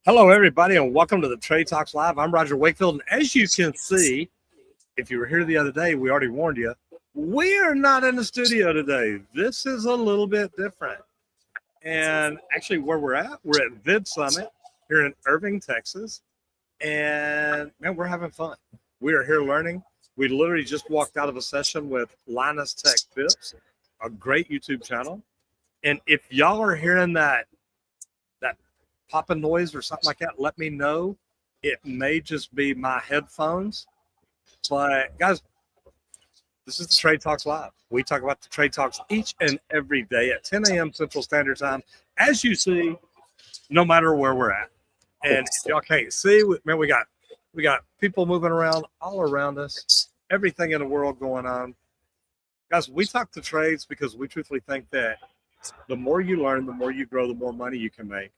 Hello, everybody, and welcome to the Trade Talks Live. I'm Roger Wakefield, and as you can see, if you were here the other day, we already warned you, we are not in the studio today. This is a little bit different. And actually, where we're at Vid Summit here in Irving, Texas. And, man, we're having fun. We are here learning. We literally just walked out of a session with Linus Tech Tips, a great YouTube channel. And if y'all are hearing that popping noise or something like that, let me know. It may just be my headphones. But guys, this is the Trade Talks Live. We talk about the Trade Talks each and every day at 10 a.m. Central Standard Time, as you see, no matter where we're at. And if y'all can't see, man, we got people moving around all around us, everything in the world going on. Guys, we talk to trades because we truthfully think that the more you learn, the more you grow, the more money you can make.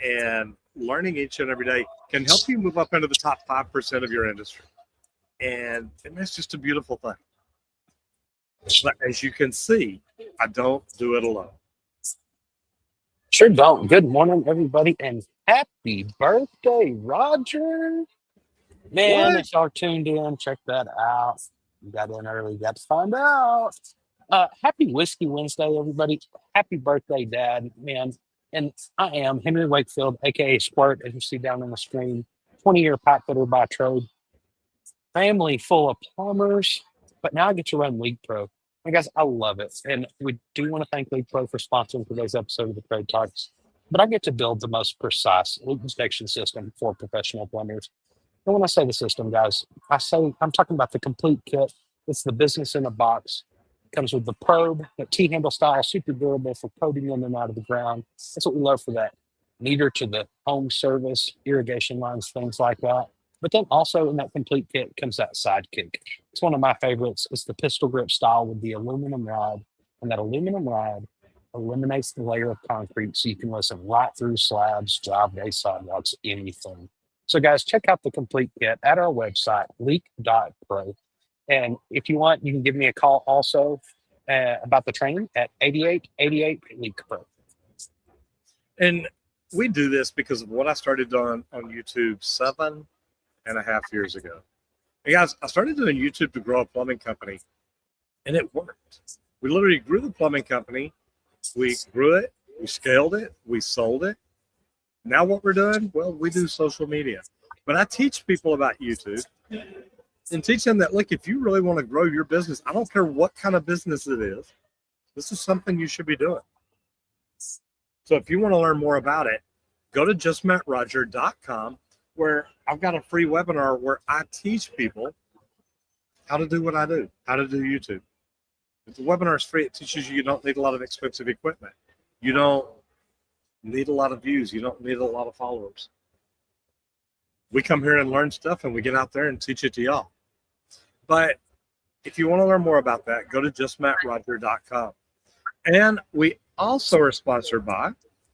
And learning each and every day can help you move up into the top 5% of your industry. And that's just a beautiful thing. But as you can see, I don't do it alone. Sure don't. Good morning, everybody, and happy birthday, Roger. Man, What? if y'all tuned in, check that out. You got in early, got to find out. Happy Whiskey Wednesday, everybody. Happy birthday, Dad, man. And I am Henry Wakefield, aka Squirt, as you see down on the screen. 20-year pipe fitter by trade. Family full of plumbers, but now I get to run LeakPro. And guys, I love it. And we do want to thank LeakPro for sponsoring today's episode of the Trade Talks. But I get to build the most precise leak detection system for professional plumbers. And when I say the system, guys, I'm talking about the complete kit. It's the business in a box. Comes with the probe, the T-handle style, super durable for probing in and out of the ground. That's what we love for that. Meter to the home service, irrigation lines, things like that. But then also in that complete kit comes that sidekick. It's one of my favorites. It's the pistol grip style with the aluminum rod. And that aluminum rod eliminates the layer of concrete so you can listen right through slabs, driveway, sidewalks, anything. So guys, check out the complete kit at our website, leak.pro. And if you want, you can give me a call also about the training at 8888 LeakPro. And we do this because of what I started on YouTube 7.5 years ago. And guys, I started doing YouTube to grow a plumbing company, and it worked. We literally grew the plumbing company. We grew it. We scaled it. We sold it. Now what we're doing? Well, we do social media. But I teach people about YouTube and teach them that, look, if you really want to grow your business, I don't care what kind of business it is, this is something you should be doing. So if you want to learn more about it, go to justmetroger.com, where I've got a free webinar where I teach people how to do what I do, how to do YouTube. If the webinar is free, it teaches you don't need a lot of expensive equipment. You don't need a lot of views. You don't need a lot of followers. We come here and learn stuff, and we get out there and teach it to y'all. But if you want to learn more about that, go to justmetroger.com. And we also are sponsored by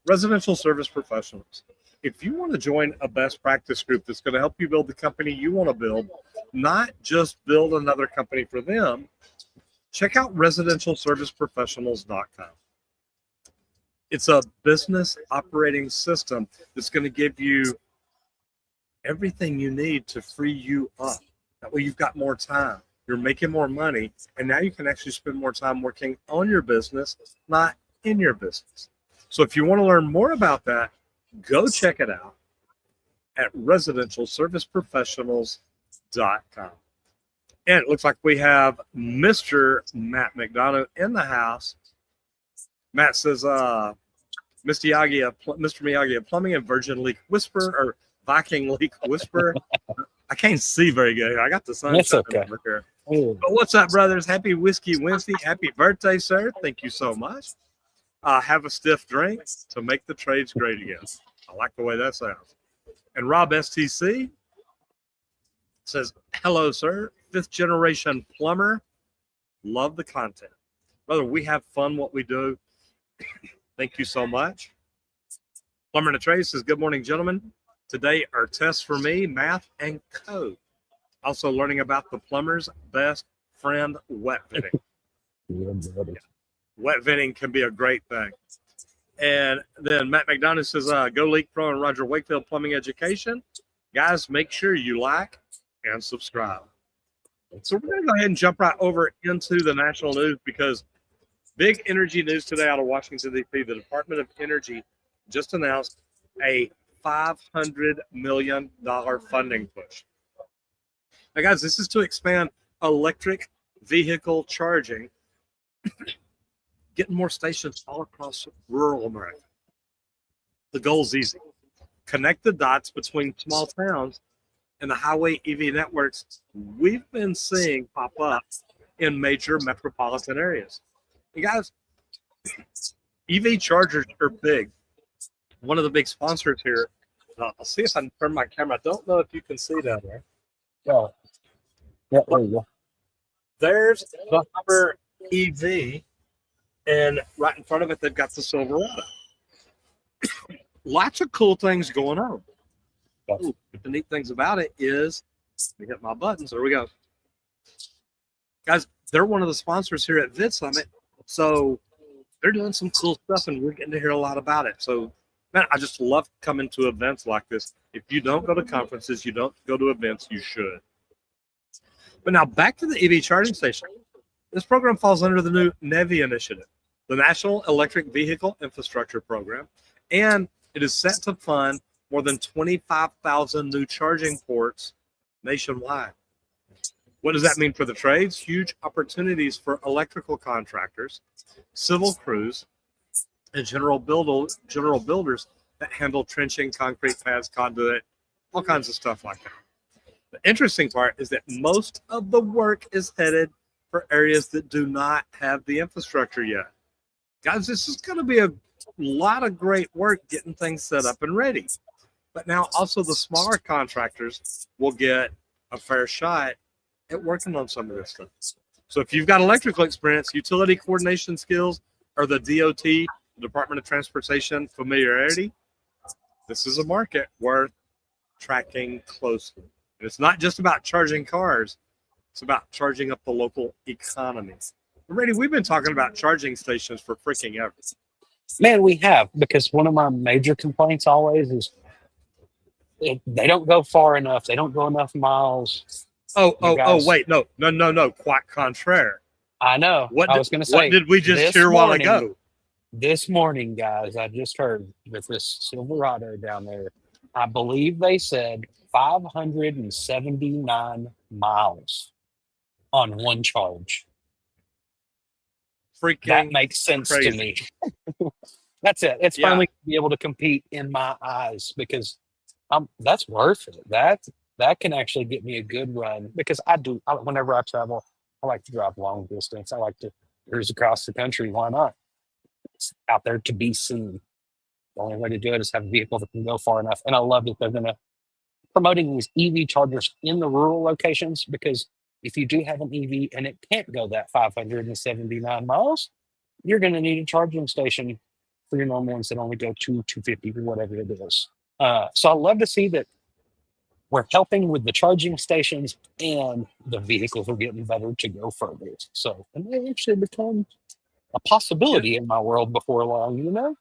Residential Service Professionals. If you want to join a best practice group that's going to help you build the company you want to build, not just build another company for them, check out residentialserviceprofessionals.com. It's a business operating system that's going to give you everything you need to free you up. That way you've got more time. You're making more money, and now you can actually spend more time working on your business, not in your business. So if you want to learn more about that, go check it out at residentialserviceprofessionals.com. And it looks like we have Mr. Matt McDonough in the house. Matt says, Mr. Miyagi of Plumbing and Virgin Leak Whisper, or Viking Leak Whisper. I can't see very good. I got the sun over here. But what's up, brothers? Happy Whiskey Wednesday. Happy birthday, sir. Thank you so much. Have a stiff drink to make the trades great again. I like the way that sounds. And Rob STC says, hello, sir. 5th generation plumber. Love the content. Brother, we have fun what we do. Thank you so much. Plumber in a Trade says, good morning, gentlemen. Today, our tests for me, math and code. Also learning about the plumber's best friend, wet venting. Yeah. Wet venting can be a great thing. And then Matt McDonough says, go LeakPro and Roger Wakefield Plumbing Education. Guys, make sure you like and subscribe. So we're going to go ahead and jump right over into the national news because big energy news today out of Washington, D.C. The Department of Energy just announced a $500 million funding push. Now, guys, this is to expand electric vehicle charging, getting more stations all across rural America. The goal's easy. Connect the dots between small towns and the highway EV networks we've been seeing pop up in major metropolitan areas. You guys, EV chargers are big. One of the big sponsors here, I'll see if I can turn my camera. I don't know if you can see down there. Yeah, there you go. There's the Hummer EV, and right in front of it, they've got the Silverado. Lots of cool things going on. Ooh, but the neat things about it is, let me hit my buttons. There we go. Guys, they're one of the sponsors here at Vid Summit. So they're doing some cool stuff, and we're getting to hear a lot about it. So, man, I just love coming to events like this. If you don't go to conferences, you don't go to events, you should. But now back to the EV charging station. This program falls under the new NEVI initiative, the National Electric Vehicle Infrastructure Program, and it is set to fund more than 25,000 new charging ports nationwide. What does that mean for the trades? Huge opportunities for electrical contractors, civil crews, and general builders that handle trenching, concrete pads, conduit, all kinds of stuff like that. The interesting part is that most of the work is headed for areas that do not have the infrastructure yet. Guys, this is going to be a lot of great work getting things set up and ready. But now also the smaller contractors will get a fair shot at working on some of this stuff. So if you've got electrical experience, utility coordination skills, or the DOT, the Department of Transportation familiarity, this is a market worth tracking closely. And it's not just about charging cars, it's about charging up the local economy. Already, we've been talking about charging stations for freaking ever. Man, we have, because one of my major complaints always is they don't go far enough. They don't go enough miles. Wait, no. Quite contraire. I know. I was going to say, what did we just hear a while ago? This morning, guys, I just heard with this Silverado down there, I believe they said 579 miles on one charge. Freaking that makes sense crazy to me. That's it. It's finally be able to compete in my eyes because that's worth it. That can actually get me a good run because whenever I travel, I like to drive long distance. I like to cruise across the country. Why not? It's out there to be seen. The only way to do it is have a vehicle that can go far enough. And I love that they're going to promoting these EV chargers in the rural locations because if you do have an EV and it can't go that 579 miles, you're going to need a charging station for your normal ones that only go 250 or whatever it is. So I love to see that we're helping with the charging stations and the vehicles are getting better to go further. So, and they actually become a possibility in my world before long, you know?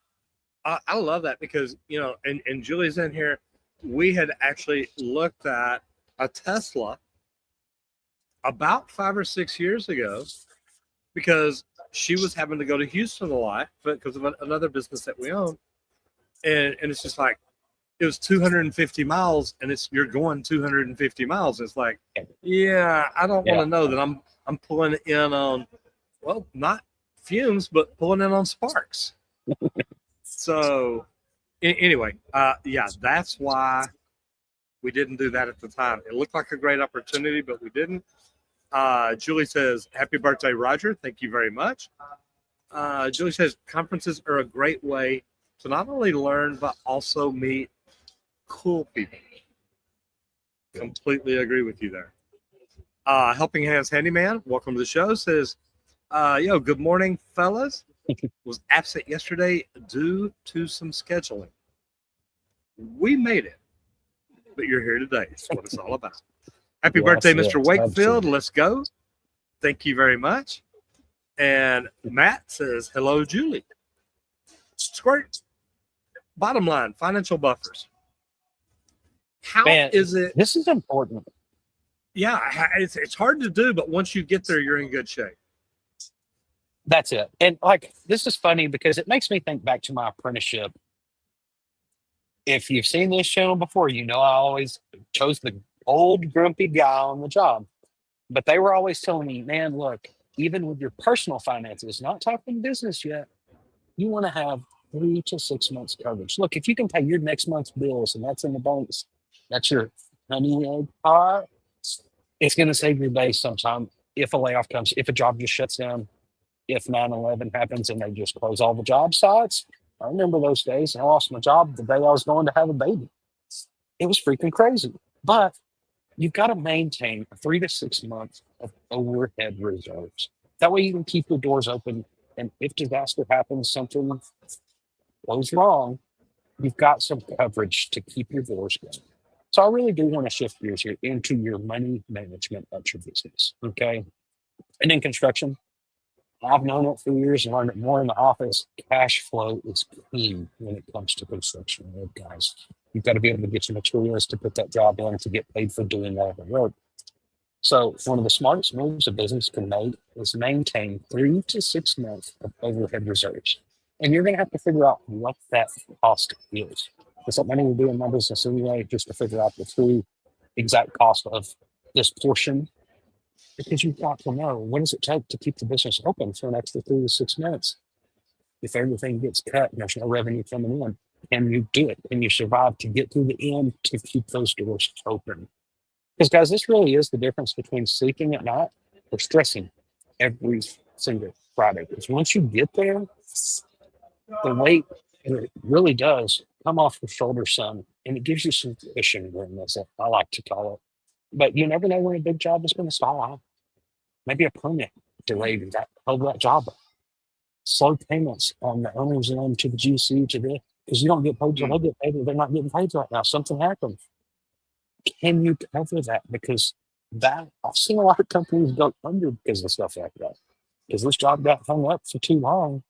I love that because, and Julie's in here. We had actually looked at a Tesla about 5 or 6 years ago because she was having to go to Houston a lot because of another business that we own. And it's just like, it was 250 miles and you're going 250 miles. It's like, yeah, I don't want to know that I'm pulling in on, well, not fumes, but pulling in on sparks. So anyway, that's why we didn't do that at the time. It looked like a great opportunity, but we didn't. Julie says, happy birthday, Roger. Thank you very much. Julie says, conferences are a great way to not only learn, but also meet cool people. Completely agree with you there. Helping Hands Handyman, welcome to the show, says, good morning, fellas. Was absent yesterday due to some scheduling. We made it, but you're here today. That's what it's all about. Happy birthday, Mr. Wakefield. Absolutely. Let's go. Thank you very much. And Matt says, hello, Julie. Squirt. Bottom line, financial buffers. How Man, is it? this is important. Yeah, it's hard to do, but once you get there, you're in good shape. That's it. And like, this is funny because it makes me think back to my apprenticeship. If you've seen this channel before, you know I always chose the old grumpy guy on the job. But they were always telling me, man, look, even with your personal finances, not talking business yet, you want to have 3 to 6 months coverage. Look, if you can pay your next month's bills and that's in the banks, that's your honey egg pot, it's going to save your day sometime if a layoff comes, if a job just shuts down, if 9/11 happens and they just close all the job sites. I remember those days. I lost my job the day I was going to have a baby. It was freaking crazy. But you've got to maintain 3 to 6 months of overhead reserves. That way you can keep your doors open. And if disaster happens, something goes wrong, you've got some coverage to keep your doors going. So I really do want to shift gears here into your money management of your business. Okay. And in construction, I've known it for years and learned it more in the office. Cash flow is key when it comes to construction work, guys. You've got to be able to get your materials to put that job in to get paid for doing all the work. So one of the smartest moves a business can make is maintain 3 to 6 months of overhead reserves. And you're going to have to figure out what that cost is. That's what many will do in my business anyway, just to figure out the true exact cost of this portion. Because you've got to know, what does it take to keep the business open for an extra 3 to 6 months? If everything gets cut and there's no revenue coming in, can you do it? Can you survive to get through the end to keep those doors open? Because, guys, this really is the difference between sleeping at night or stressing every single Friday. Because once you get there, the weight it really does come off your shoulder some, and it gives you some cushion room, as I like to call it. But you never know when a big job is going to stall out. Maybe a permit delayed that hold that job up. Slow payments on the owner's loan to the GC to the because you don't get paid till they get paid. They're not getting paid right now. Something happened. Can you cover that? Because that I've seen a lot of companies go under because of stuff like that. Because this job got hung up for too long,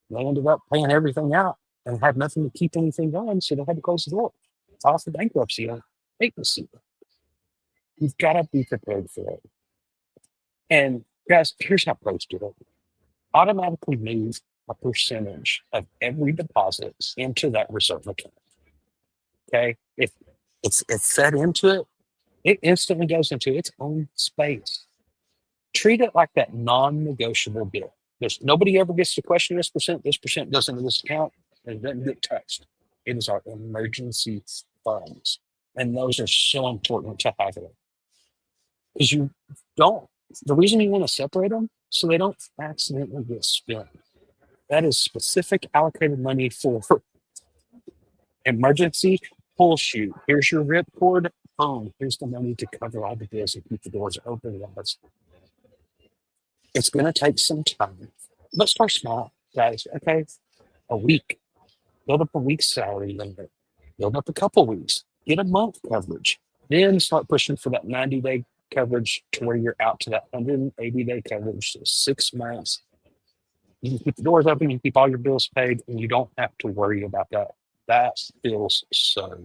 they ended up paying everything out and had nothing to keep anything going, so they had to close the door. It's off the bankruptcy or vacancy. You've got to be prepared for it. And guys, here's how pros do it. Automatically move a percentage of every deposit into that reserve account. Okay. If it's set into it, it instantly goes into its own space. Treat it like that non-negotiable bill. There's nobody ever gets to question this percent. This percent goes into this account and it doesn't get touched. It is our emergency funds. And those are so important to have it. Because you don't. The reason you want to separate them so they don't accidentally get spent. That is specific allocated money for emergency pull shoot. Here's your rip cord. Boom. Here's the money to cover all the bills and keep the doors open. It's going to take some time. Let's start small, guys. Okay. A week. Build up a week's salary limit. Build up a couple weeks. Get a month coverage. Then start pushing for that 90-day coverage to where you're out to that 180-day coverage. So 6 months. You can keep the doors open, you can keep all your bills paid, and you don't have to worry about that. That feels so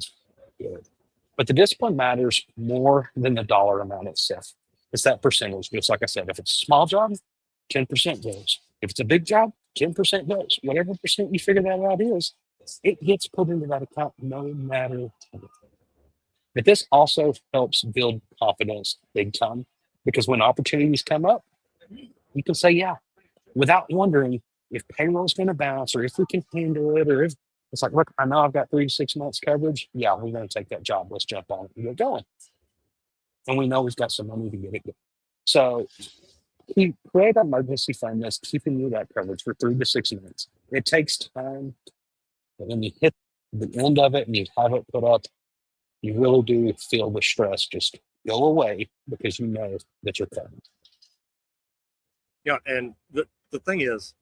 good. But the discipline matters more than the dollar amount itself. It's that percentage. Just like I said, if it's a small job, 10% goes. If it's a big job, 10% goes. Whatever percent you figure that out is, it gets put into that account no matter what. But this also helps build confidence big time because when opportunities come up, you can say, yeah, without wondering if payroll's going to bounce or if we can handle it or if it's like, look, I know I've got 3 to 6 months coverage. Yeah, we're going to take that job. Let's jump on it and get going. And we know we've got some money to get it going. So create an emergency fund that's keeping you that coverage for 3 to 6 months. It takes time. But when you hit the end of it and you have it put up, you really do feel the stress just go away because you know that you're covered. Yeah, and the thing is,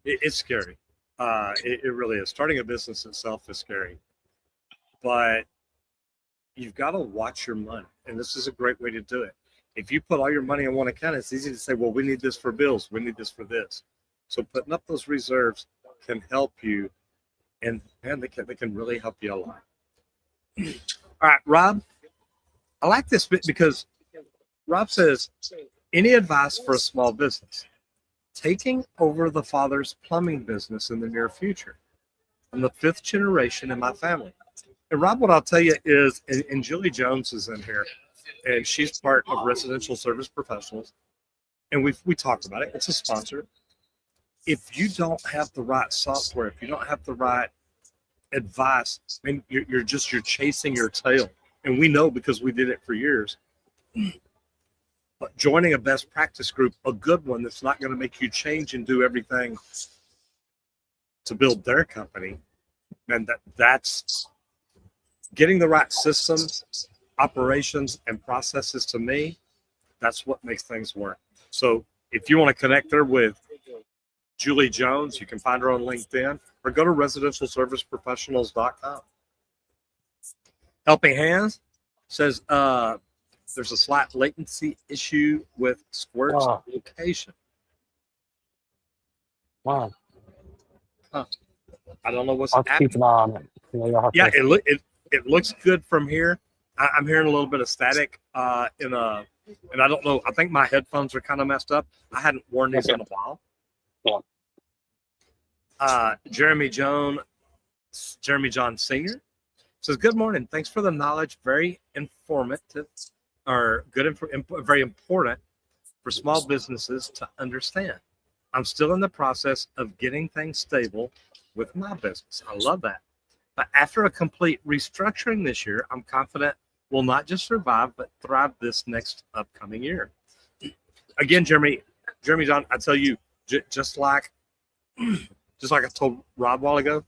it's scary. It really is. Starting a business itself is scary, but you've got to watch your money, and this is a great way to do it. If you put all your money in one account, it's easy to say, well, we need this for bills, we need this for this. So putting up those reserves can help you and they can really help you a lot. All right, Rob, I like this bit because Rob says, any advice for a small business? Taking over the father's plumbing business in the near future. I'm the 5th generation in my family. And Rob, what I'll tell you is, and Julie Jones is in here, and she's part of Residential Service Professionals, and we talked about it. It's a sponsor. If you don't have the right software, if you don't have the right advice, I mean, you're chasing your tail, and we know because we did it for years. But joining a best practice group, a good one that's not going to make you change and do everything to build their company, and that's getting the right systems, operations, and processes. To me, that's what makes things work. So if you want to connect her with Julie Jones, you can find her on LinkedIn or go to residentialserviceprofessionals.com. Helping Hands says there's a slight latency issue with Squirt's location. Wow. Huh. I don't know what's I'll happening. keep an eye on it. Yeah, it looks good from here. I'm hearing a little bit of static and I don't know. I think my headphones are kind of messed up. I hadn't worn these in a while. Yeah. Jeremy John Senior says, good morning. Thanks for the knowledge. Very informative, or very important for small businesses to understand. I'm still in the process of getting things stable with my business. I love that. But after a complete restructuring this year, I'm confident we'll not just survive, but thrive this next upcoming year. Again, Jeremy John, I tell you, just like I told Rob a while ago,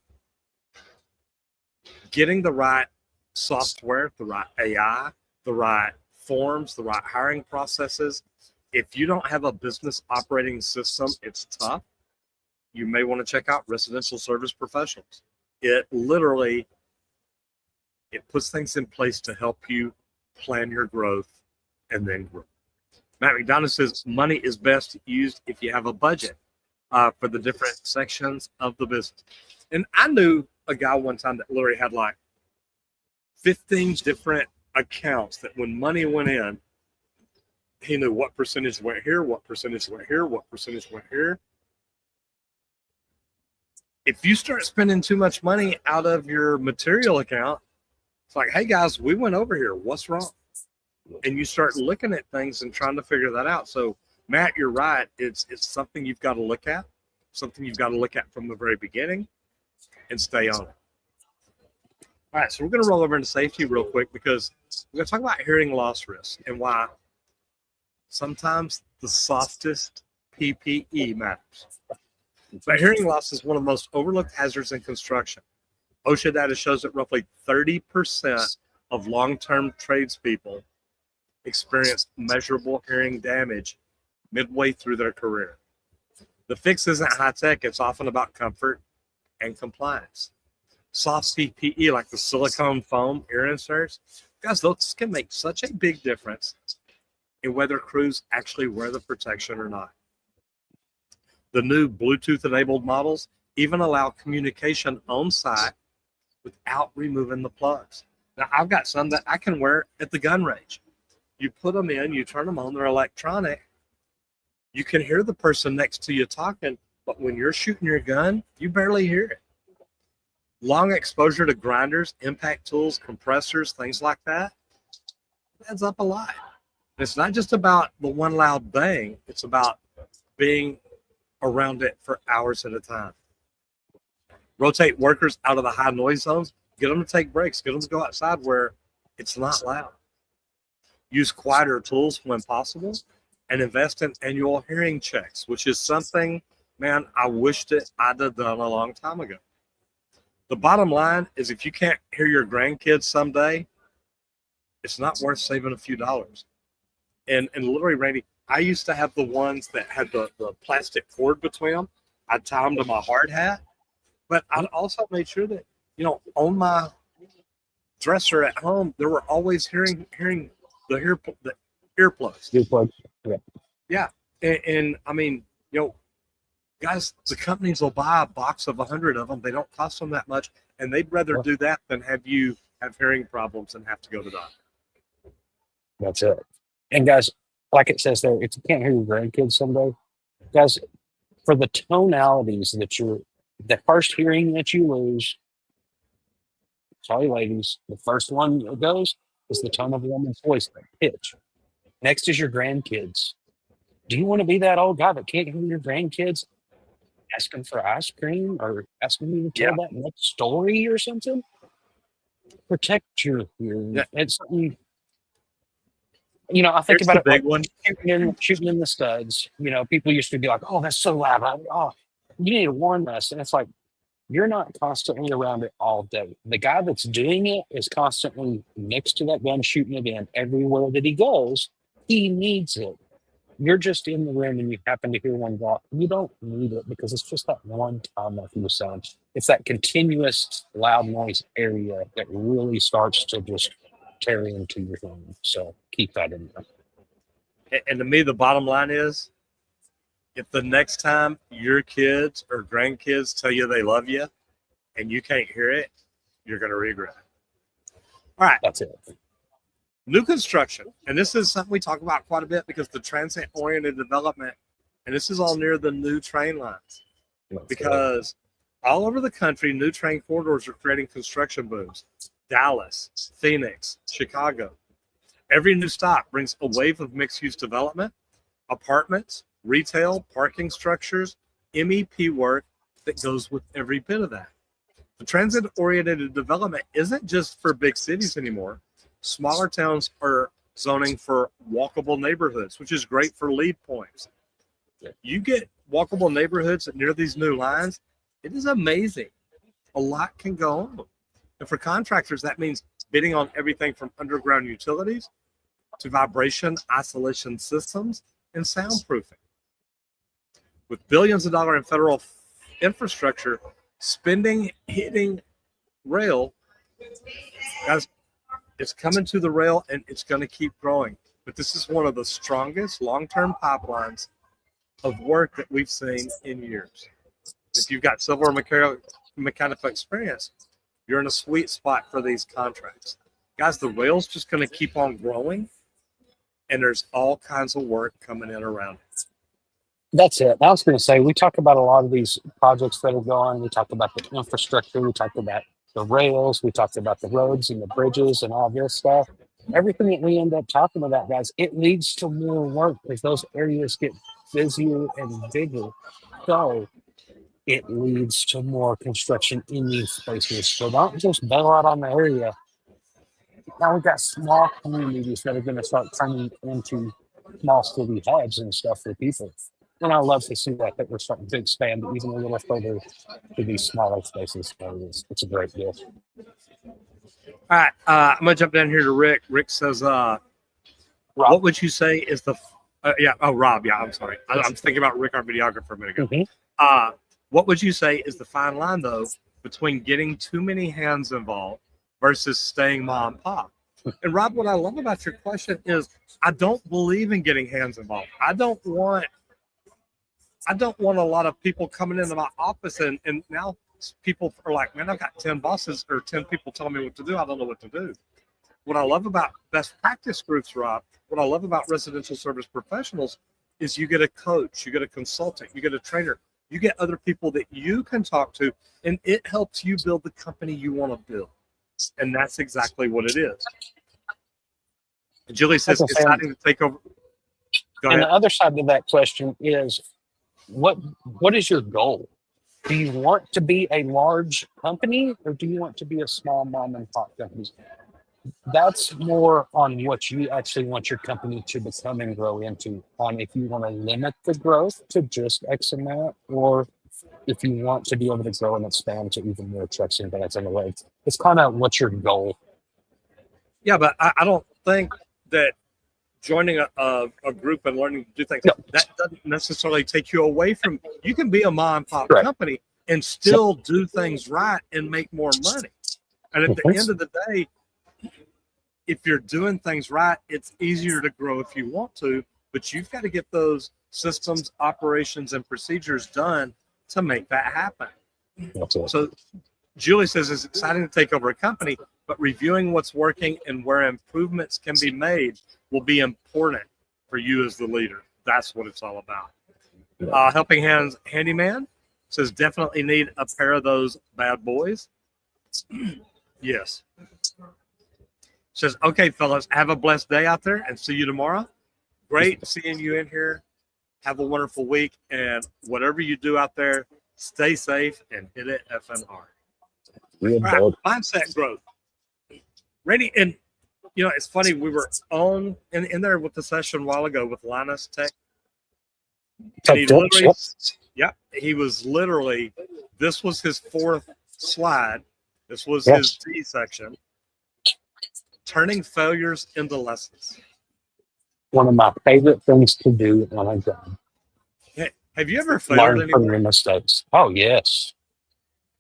getting the right software, the right AI, the right forms, the right hiring processes. If you don't have a business operating system, it's tough. You may want to check out Residential Service Professionals. It puts things in place to help you plan your growth and then grow. Matt McDonough says money is best used if you have a budget for the different sections of the business. And I knew a guy one time that literally had like 15 different accounts that when money went in, he knew what percentage went here, what percentage went here, what percentage went here. If you start spending too much money out of your material account, it's like, hey guys, we went over here. What's wrong? And you start looking at things and trying to figure that out. So Matt, you're right. It's something you've got to look at, something you've got to look at from the very beginning and stay on it. All right, so we're going to roll over into safety real quick because we're going to talk about hearing loss risk and why sometimes the softest PPE matters. But hearing loss is one of the most overlooked hazards in construction. OSHA data shows that roughly 30% of long-term tradespeople experience measurable hearing damage midway through their career. The fix isn't high-tech. It's often about comfort and compliance. Soft PPE like the silicone foam ear inserts, guys, those can make such a big difference in whether crews actually wear the protection or not. The new Bluetooth-enabled models even allow communication on site without removing the plugs. Now, I've got some that I can wear at the gun range. You put them in, you turn them on, they're electronic. You can hear the person next to you talking, but when you're shooting your gun, you barely hear it. Long exposure to grinders, impact tools, compressors, things like that adds up a lot. And it's not just about the one loud bang. It's about being around it for hours at a time. Rotate workers out of the high noise zones. Get them to take breaks. Get them to go outside where it's not loud. Use quieter tools when possible. And invest in annual hearing checks, which is something, man, I wished I'd have done a long time ago. The bottom line is if you can't hear your grandkids someday, it's not worth saving a few dollars. And literally, Randy, I used to have the ones that had the plastic cord between them. I'd tie them to my hard hat. But I also made sure that, on my dresser at home, there were always hearing the earplugs. Earplugs. Yeah. Yeah. And I mean, Guys, the companies will buy a box of 100 of them. They don't cost them that much, and they'd rather do that than have you have hearing problems and have to go to the doctor. That's it. And guys, like it says there, if you can't hear your grandkids someday, guys, for the tonalities that the first hearing that you lose, sorry, ladies, the first one that goes is the tone of a woman's voice, the pitch. Next is your grandkids. Do you want to be that old guy that can't hear your grandkids asking for ice cream or asking you to tell that next story or something? Protect your hearing. Yeah. It's something, I think Here's about the it big like one. shooting in the studs. People used to be like, "Oh, that's so loud." You need to warn us. And it's like, you're not constantly around it all day. The guy that's doing it is constantly next to that gun, shooting it in everywhere that he goes. He needs it. You're just in the room and you happen to hear one go. You don't need it because it's just that one time that he was saying. It's that continuous loud noise area that really starts to just tear into your home. So keep that in there. And to me, the bottom line is, if the next time your kids or grandkids tell you they love you and you can't hear it, you're going to regret it. All right. That's it. New construction. And this is something we talk about quite a bit because the transit-oriented development, and this is all near the new train lines. Because all over the country, new train corridors are creating construction booms. Dallas, Phoenix, Chicago. Every new stop brings a wave of mixed-use development, apartments, retail, parking structures, MEP work that goes with every bit of that. The transit-oriented development isn't just for big cities anymore. Smaller towns are zoning for walkable neighborhoods, which is great for lead points. You get walkable neighborhoods near these new lines, it is amazing. A lot can go on. And for contractors, that means bidding on everything from underground utilities to vibration isolation systems and soundproofing. With billions of dollars in federal infrastructure spending hitting rail, guys, it's coming to the rail and it's going to keep growing. But this is one of the strongest long-term pipelines of work that we've seen in years. If you've got civil or mechanical experience, you're in a sweet spot for these contracts. Guys, the rail's just going to keep on growing, and there's all kinds of work coming in around it. That's it. I was going to say, we talk about a lot of these projects that are going. We talked about the infrastructure. We talked about the rails. We talked about the roads and the bridges and all this stuff. Everything that we end up talking about, guys, it leads to more work as those areas get busier and bigger. So it leads to more construction in these spaces. So don't just bail out on the area. Now we've got small communities that are going to start turning into small city hubs and stuff for people. And I love to see that we're starting to expand even a little further to these smaller spaces. So it's a great deal. All right, I'm gonna jump down here to Rick. Rick says, Rob. "What would you say is the Rob? Yeah, I'm sorry. I'm thinking about Rick, our videographer, a minute ago. Mm-hmm. What would you say is the fine line though between getting too many hands involved versus staying mom and pop?" And Rob, what I love about your question is I don't believe in getting hands involved. I don't want a lot of people coming into my office and now people are like, man, I've got 10 bosses or 10 people telling me what to do. I don't know what to do. What I love about best practice groups, Rob, what I love about residential service professionals is you get a coach, you get a consultant, you get a trainer, you get other people that you can talk to, and it helps you build the company you want to build. And that's exactly what it is. And Julie says, exciting to take over. Go ahead. And the other side of that question is, what is your goal? Do you want to be a large company or do you want to be a small mom and pop company? That's more on what you actually want your company to become and grow into, on if you want to limit the growth to just X amount, or if you want to be able to grow and expand to even more trucks and vans on the road. It's kind of what's your goal. Yeah, but I don't think that joining a group and learning to do things, that doesn't necessarily take you away from, you can be a mom and pop company and still do things right and make more money. And at the end of the day, if you're doing things right, it's easier to grow if you want to, but you've got to get those systems, operations, and procedures done to make that happen. That's it. So Julie says it's exciting to take over a company, but reviewing what's working and where improvements can be made will be important for you as the leader. That's what it's all about. Helping Hands Handyman says definitely need a pair of those bad boys. Yes. Says, okay, fellas, have a blessed day out there and see you tomorrow. Great seeing you in here. Have a wonderful week. And whatever you do out there, stay safe and hit it effing hard. All right, mindset growth. Randy, and you know, it's funny, we were on in there with the session a while ago with Linus Tech. And he literally, he was literally, this was his fourth slide. This was his D section. Turning failures into lessons. One of my favorite things to do on a job. Hey, have you ever failed Learn from your mistakes. Oh, yes.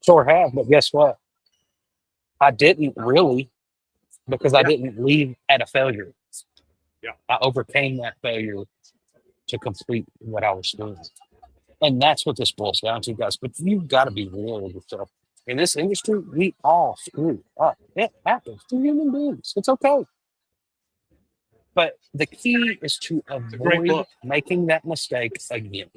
Sure have, but guess what? I didn't really, because I didn't leave at a failure. Yeah. I overcame that failure to complete what I was doing. And that's what this boils down to, guys. But you've got to be real with yourself. In this industry, we all screw up. It happens to human beings. It's okay. But the key is to avoid making that mistake again.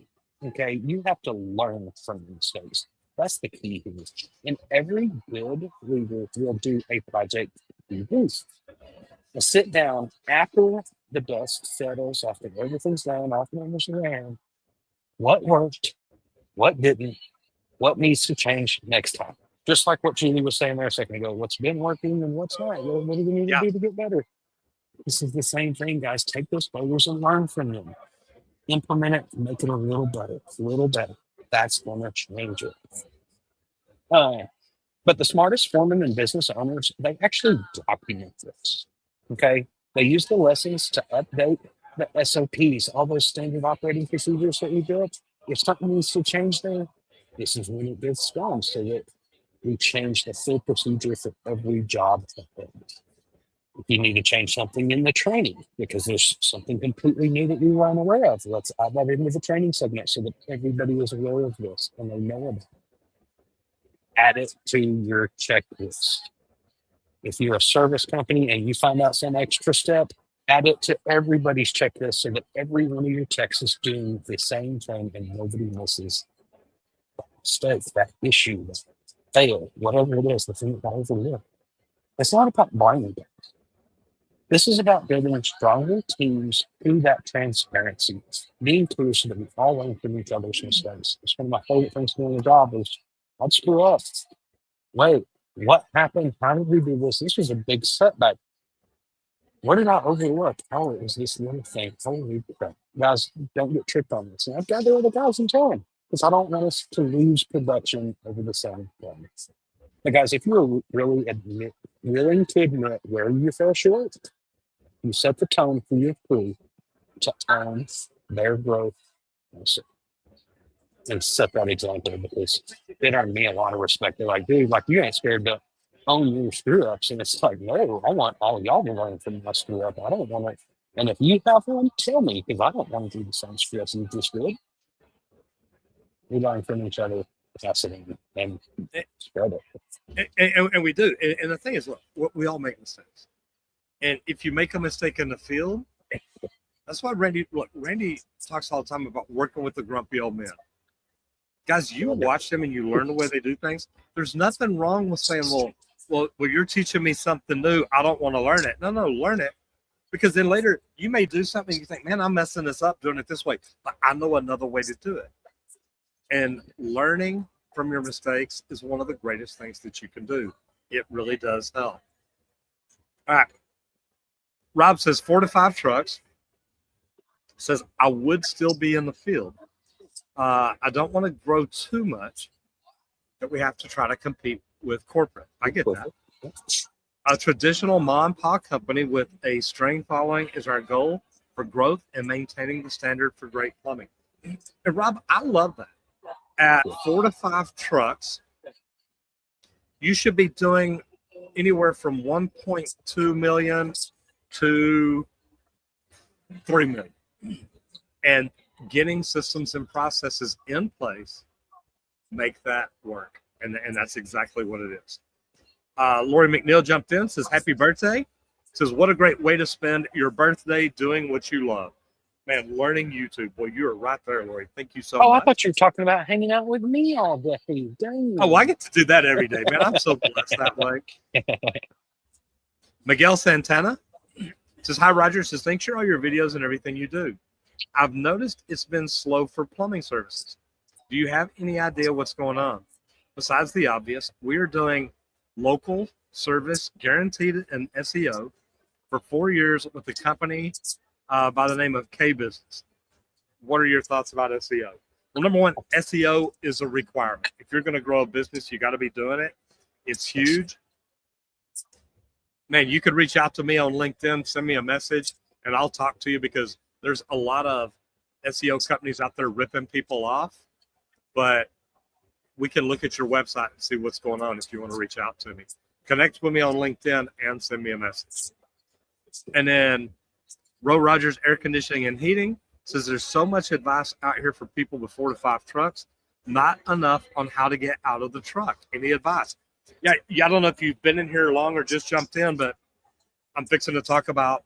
Okay? You have to learn from mistakes. That's the key here. And every good leader will do a project debrief. A sit down after the dust settles, after everything's done, after everything's around. What worked? What didn't? What needs to change next time? Just like what Julie was saying there a second ago. What's been working and what's not? What do we need to do to get better? This is the same thing, guys. Take those failures and learn from them. Implement it, make it a little better, a little better. That's going to change it. But the smartest foremen and business owners, they actually document this. Okay? They use the lessons to update the SOPs, all those standard operating procedures that we built. If something needs to change there, this is when it gets done so that we change the full procedure for every job. If you need to change something in the training because there's something completely new that you weren't aware of, let's add that into the training segment so that everybody is aware of this and they know about it. Add it to your checklist. If you're a service company and you find out some extra step, add it to everybody's checklist so that every one of your techs is doing the same thing and nobody misses that mistake, that issue, that fail, whatever it is, the thing that got overlooked. It's not about blaming them. This is about building stronger teams through that transparency, being clear so that we all learn from each other's mistakes. It's one of my favorite things doing the job is I'd screw up. Wait, what happened? How did we do this? This was a big setback. What did I overlook? Oh, it was this little thing. Holy crap. Guys, don't get tricked on this. And I've got the other guys and tell them because I don't want us to lose production over the same thing. But guys, if you're really willing to admit where you fell short, you set the tone for your crew to own their growth and set that example because it earned me a lot of respect. They're like, dude, like you ain't scared to own your screw ups. And it's like, no, I want all of y'all to learn from my screw up. I don't want to. And if you have one, tell me because I don't want to do the same screw ups you just did. We learn from each other, pass it in, and spread it. And we do. And the thing is, look, we all make mistakes. And if you make a mistake in the field, that's why Randy talks all the time about working with the grumpy old men. Guys, you watch them and you learn the way they do things. There's nothing wrong with saying, well, you're teaching me something new. I don't want to learn it. No, learn it. Because then later you may do something you think, man, I'm messing this up doing it this way. But I know another way to do it. And learning from your mistakes is one of the greatest things that you can do. It really does help. All right. Rob says 4 to 5 trucks. Says I would still be in the field. I don't want to grow too much that we have to try to compete with corporate. I get that. A traditional mom and pop company with a string following is our goal for growth and maintaining the standard for great plumbing. And Rob, I love that. At 4 to 5 trucks, you should be doing anywhere from 1.2 million to 3 million. And getting systems and processes in place make that work. And that's exactly what it is. Lori McNeil jumped in, says, happy birthday. Says, what a great way to spend your birthday doing what you love. Man, learning YouTube. Boy, you are right there, Lori. Thank you so much. Oh, I thought you were talking about hanging out with me all day. Dang. Oh, well, I get to do that every day, man. I'm so blessed that way. Miguel Santana says, hi, Roger. Says, thanks for all your videos and everything you do. I've noticed it's been slow for plumbing services. Do you have any idea what's going on? Besides the obvious, we are doing local service guaranteed and SEO for 4 years with a company by the name of K Business. What are your thoughts about SEO? Well, number one, SEO is a requirement. If you're going to grow a business, you got to be doing it. It's huge. Man, you could reach out to me on LinkedIn, send me a message, and I'll talk to you because there's a lot of SEO companies out there ripping people off. But we can look at your website and see what's going on if you want to reach out to me. Connect with me on LinkedIn and send me a message. And then Roe Rogers Air Conditioning and Heating says there's so much advice out here for people with 4 to 5 trucks, not enough on how to get out of the truck. Any advice? Yeah, I don't know if you've been in here long or just jumped in, but I'm fixing to talk about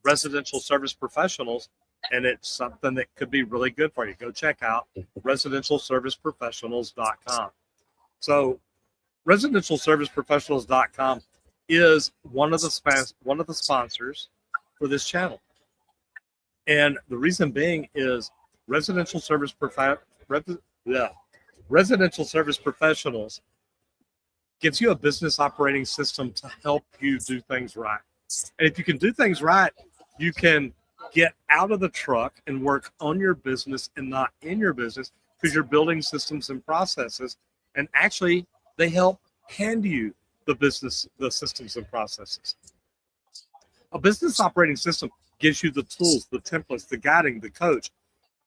residential service professionals, and it's something that could be really good for you. Go check out residentialserviceprofessionals.com. So residentialserviceprofessionals.com is one of the sponsors for this channel. And the reason being is residential service professionals gives you a business operating system to help you do things right. And if you can do things right, you can get out of the truck and work on your business and not in your business because you're building systems and processes. And actually, they help hand you the systems and processes. A business operating system gives you the tools, the templates, the guiding, the coach,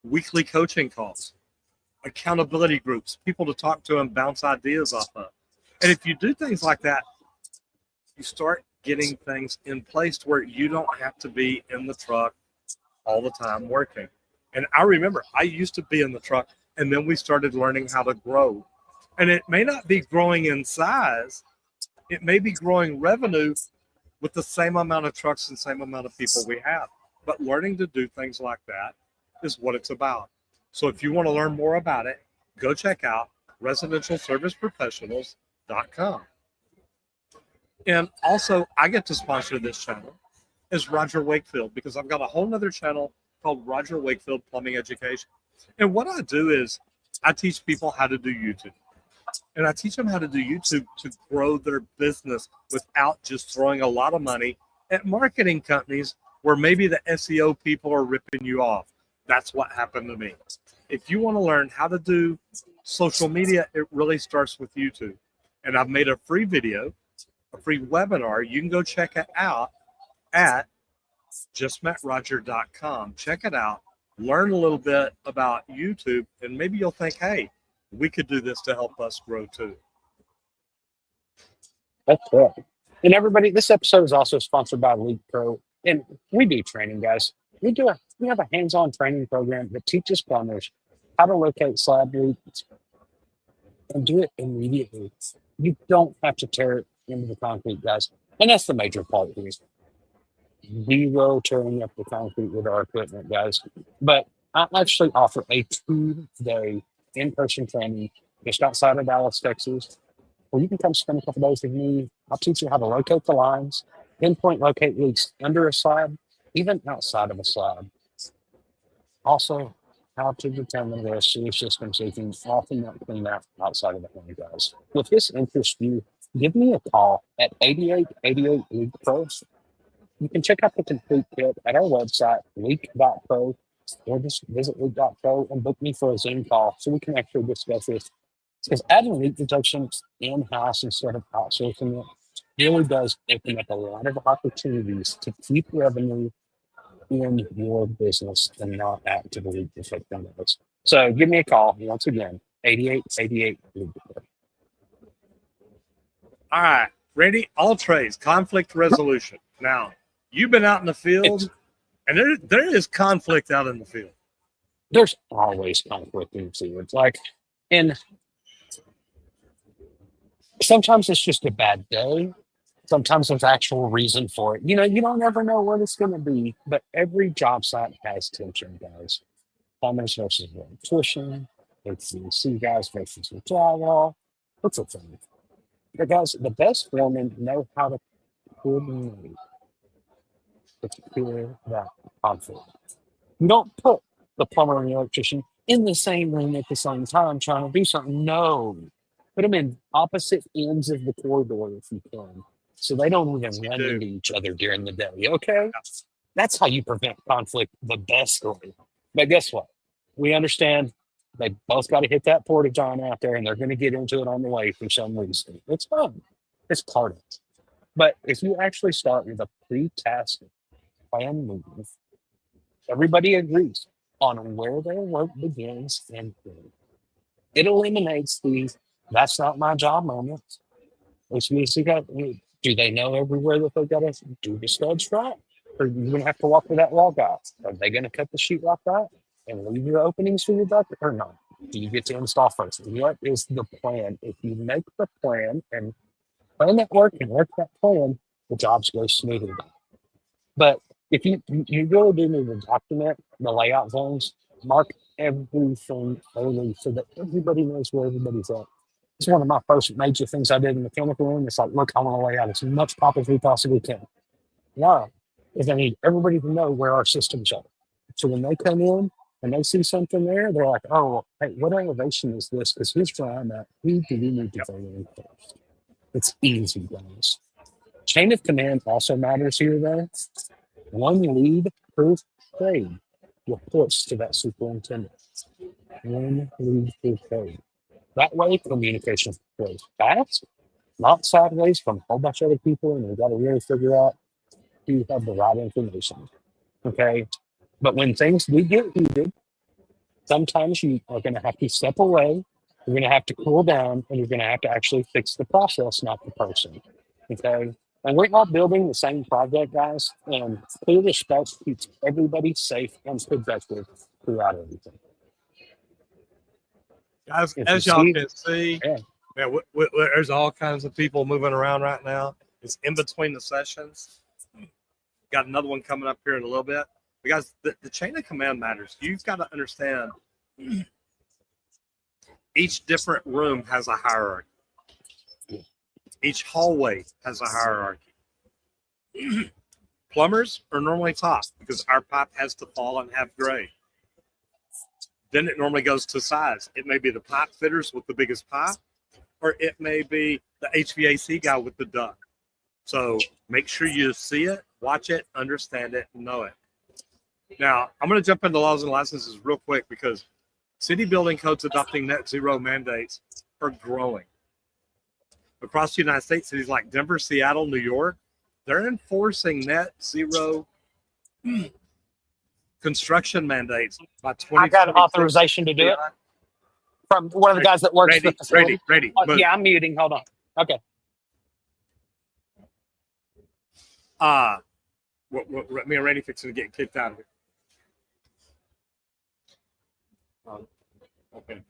weekly coaching calls, accountability groups, people to talk to and bounce ideas off of. And if you do things like that, you start getting things in place to where you don't have to be in the truck all the time working. And I remember I used to be in the truck, and then we started learning how to grow. And it may not be growing in size, it may be growing revenue with the same amount of trucks and same amount of people we have. But learning to do things like that is what it's about. So if you want to learn more about it, go check out residentialserviceprofessionals.com. And also, I get to sponsor this channel as Roger Wakefield because I've got a whole nother channel called Roger Wakefield Plumbing Education. And what I do is I teach people how to do YouTube. And I teach them how to do YouTube to grow their business without just throwing a lot of money at marketing companies where maybe the SEO people are ripping you off. That's what happened to me. If you want to learn how to do social media, it really starts with YouTube. And I've made a free video, a free webinar. You can go check it out at justmetroger.com. Check it out. Learn a little bit about YouTube, and maybe you'll think, hey, we could do this to help us grow too. That's cool. And everybody, this episode is also sponsored by LeakPro. And we do training, guys. We have a hands-on training program that teaches plumbers how to locate slab leaks and do it immediately. You don't have to tear it into the concrete, guys. And that's the major part here. Zero tearing up the concrete with our equipment, guys. But I actually offer a 2-day in-person training just outside of Dallas, Texas, where you can come spend a couple days with me. I'll teach you how to locate the lines, pinpoint locate leaks under a slab, even outside of a slab. Also, how to determine where a sewage system leaking often not clean out outside of the home, guys. If this interests you, give me a call at 8888 LeakPro. You can check out the complete kit at our website, leak.pro, or just visit leak.pro and book me for a Zoom call so we can actually discuss this. Because adding leak detection in-house instead of outsourcing it really does open up a lot of opportunities to keep revenue in your business and not actively detecting those. So give me a call, once again, 8888 LeakPro. All right, Randy, all trades, conflict resolution. Now, you've been out in the field, and there is conflict out in the field. There's always conflicting feelings. Like, and sometimes it's just a bad day. Sometimes there's actual reason for it. You don't ever know what it's going to be, but every job site has tension, guys. Plumbers versus electrician, HVAC guys versus the drywall. It's a thing. But guys, the best foremen know how to coordinate to clear that conflict. You don't put the plumber and the electrician in the same room at the same time trying to do something. No. Put them in opposite ends of the corridor if you can. So they don't even You run do. into each other during the day. Okay? That's how you prevent conflict the best way. But guess what? We understand they both got to hit that porta john out there and they're going to get into it on the way for some reason. It's fun. It's part of it. But if you actually start with a pre-task plan move, everybody agrees on where their work begins and ends. It eliminates the "that's not my job" moments. Which means do they know everywhere that they've got to do the studs right? Or you going to have to walk with that log out? Are they going to cut the sheetrock right and leave your openings for your duct or not? Do you get to install first? What is the plan? If you make the plan and plan that work and work that plan, the jobs go smoothly. But if you really do need to document the layout zones, mark everything early so that everybody knows where everybody's at. It's one of my first major things I did in the mechanical room. It's like, look, I want to lay out as much pop as we possibly can. Why? Because I need everybody to know where our systems are. So when they come in and they see something there, they're like, oh, hey, what elevation is this? Because here's where I'm at. Who do we need to go in first? It's easy, guys. Chain of command also matters here, though. One lead per trade reports to that superintendent. One lead per trade. That way, communication flows fast, not sideways from a whole bunch of other people, and we got to really figure out who have the right information. Okay, but when things do get heated, sometimes you are going to have to step away. You're going to have to cool down, and you're going to have to actually fix the process, not the person. Okay, and we're all building the same project, guys, and clear respect keeps everybody safe and productive throughout everything. Guys, If you as y'all see, can see, yeah, man, there's all kinds of people moving around right now. It's in between the sessions. Got another one coming up here in a little bit. But guys, the chain of command matters. You've got to understand each different room has a hierarchy. Each hallway has a hierarchy. Plumbers are normally top because our pipe has to fall and have grade. Then it normally goes to size. It may be the pipe fitters with the biggest pipe, or it may be the HVAC guy with the duct. So make sure you see it, watch it, understand it, know it. Now, I'm going to jump into laws and licenses real quick because city building codes adopting net zero mandates are growing. Across the United States, cities like Denver, Seattle, New York, they're enforcing net zero construction mandates by 2026. I got authorization to do it from one of the guys that works the facility. Ready. Yeah, I'm muting. Hold on. Okay. Me and Randy fixing to get kicked out of here. Okay.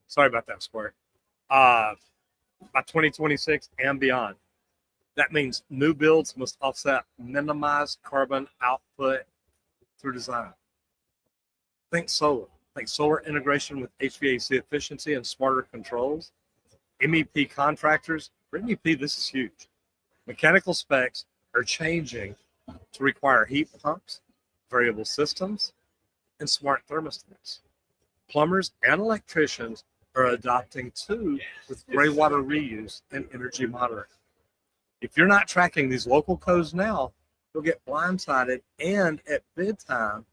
Sorry about that, Square. By 2026 and beyond. That means new builds must offset minimized carbon output through design. Think solar. Think solar integration with HVAC efficiency and smarter controls. MEP contractors. For MEP, this is huge. Mechanical specs are changing to require heat pumps, variable systems, and smart thermostats. Plumbers and electricians are adopting too with gray water reuse and energy monitoring. If you're not tracking these local codes now, you'll get blindsided, and at bid time,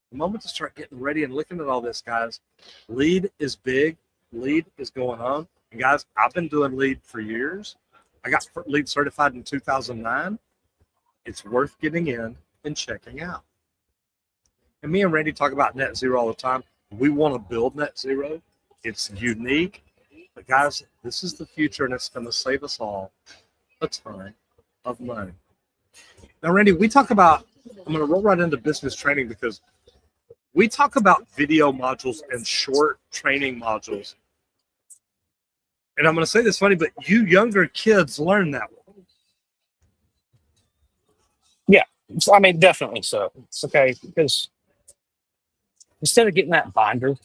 the moment to start getting ready and looking at all this, guys, LEED is big. LEED is going on. And guys, I've been doing LEED for years. I got LEED certified in 2009. It's worth getting in and checking out. And me and Randy talk about net zero all the time. We want to build net zero. It's unique. But guys, this is the future, and it's going to save us all a ton of money. Now, Randy, we talk about, I'm going to roll right into business training because We talk about video modules and short training modules. And I'm going to say this funny, but you younger kids learn that one. Yeah. So, I mean, definitely so. It's okay. Because instead of getting that binder,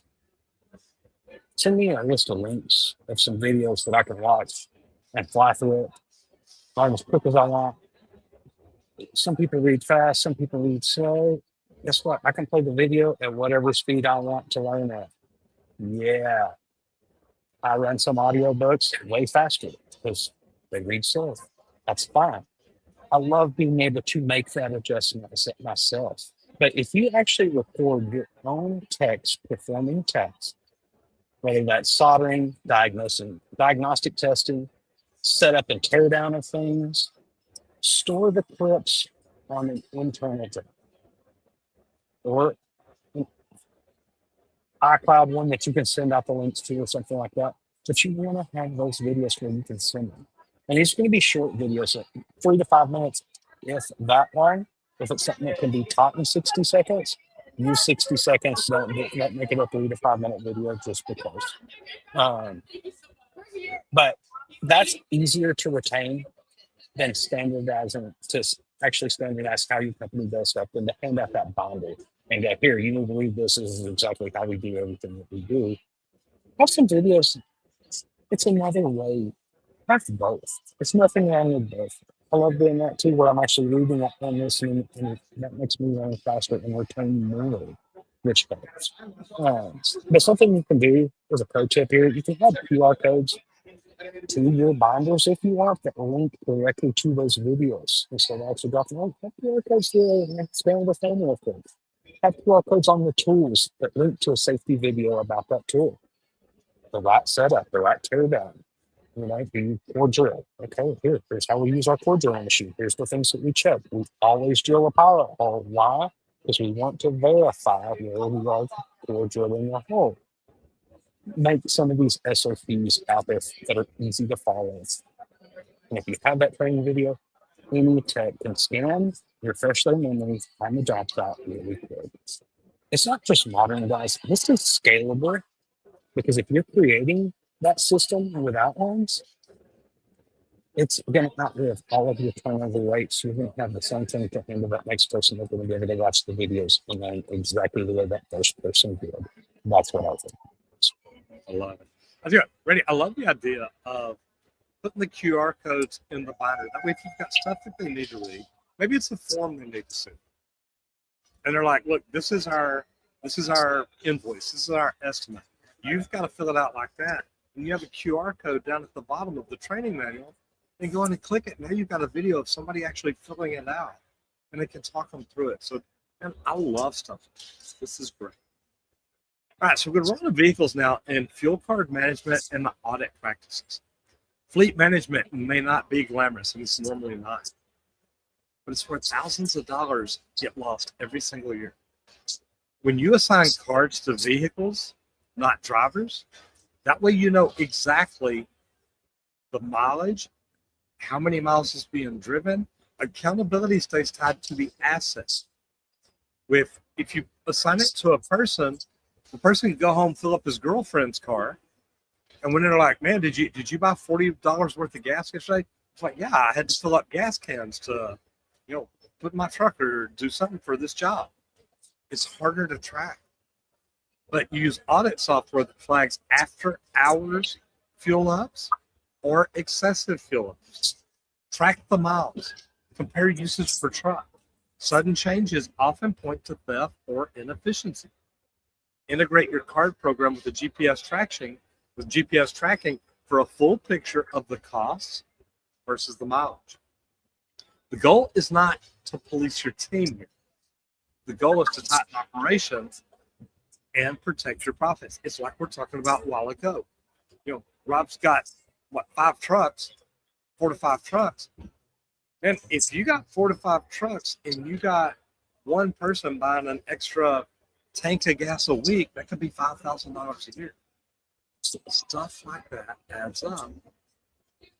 send me a list of links of some videos that I can watch and fly through it, learn as quick as I want. Some people read fast, some people read slow. Guess what? I can play the video at whatever speed I want to learn at. Yeah. I run some audiobooks way faster because they read slow. That's fine. I love being able to make that adjustment myself. But if you actually record your own text performing tasks, whether that's soldering, diagnostic testing, setup and tear down of things, store the clips on an internal drive or an iCloud one that you can send out the links to or something like that. But you want to have those videos where you can send them. And it's going to be short videos, like 3 to 5 minutes, if that long. If it's something that can be taught in 60 seconds, use 60 seconds. Don't make it a 3 to 5 minute video just because. But that's easier to retain than standardizing actually standardize how your company does stuff than to hand out that binder and go, here, you need to read this. This is exactly how we do everything that we do. Have some videos. It's another way. Have both. There's nothing wrong with both. I love doing that too, where I'm actually reading it and listening, and that makes me learn faster and retain more rich facts. But something you can do as a pro tip here, you can add QR codes to your binders if you want that link directly to those videos. Instead of actually dropping, have QR codes there and expand the phone real quick. Have QR codes on the tools that link to a safety video about that tool. The right setup, the right teardown. You know, the core drill. Okay, here's how we use our core drilling machine. Here's the things that we check. We always drill a pilot hole. Why? Because we want to verify where we are core drilling a hole. Make some of these SOPs out there that are easy to follow. And if you have that training video, any tech can scan, refresh their memory, find the job site really quick. It's not just modern, guys. This is scalable because if you're creating that system with outlines, it's going to outlive all of your turnover rates. You're going to have the same thing to handle that next person that's going to be able to watch the videos and learn exactly the way that first person did. That's what I think. I love it. I love the idea of putting the QR codes in the binder. That way, if you've got stuff that they need to read, maybe it's a form they need to see, and they're like, "Look, this is our invoice. This is our estimate. You've got to fill it out like that." And you have a QR code down at the bottom of the training manual, and go in and click it. Now you've got a video of somebody actually filling it out, and they can talk them through it. So, man, I love stuff. This is great. All right, so we're going to run the vehicles now in fuel card management and the audit practices. Fleet management may not be glamorous, and it's normally not, but it's where thousands of dollars get lost every single year. When you assign cards to vehicles, not drivers, that way you know exactly the mileage, how many miles is being driven. Accountability stays tied to the assets. If you assign it to a person, the person can go home, fill up his girlfriend's car, and when they're like, "Man, did you buy $40 worth of gas yesterday?" It's like, "Yeah, I had to fill up gas cans to, put in my truck or do something for this job." It's harder to track. But you use audit software that flags after hours fuel ups or excessive fuel ups. Track the miles. Compare usage per truck. Sudden changes often point to theft or inefficiency. Integrate your card program with GPS tracking for a full picture of the costs versus the mileage. The goal is not to police your team here. The goal is to tighten operations and protect your profits. It's like we're talking about a while ago. Rob's got 4 to 5 trucks. And if you got 4 to 5 trucks and you got one person buying an extra tank of gas a week, that could be $5,000 a year. So stuff like that adds up.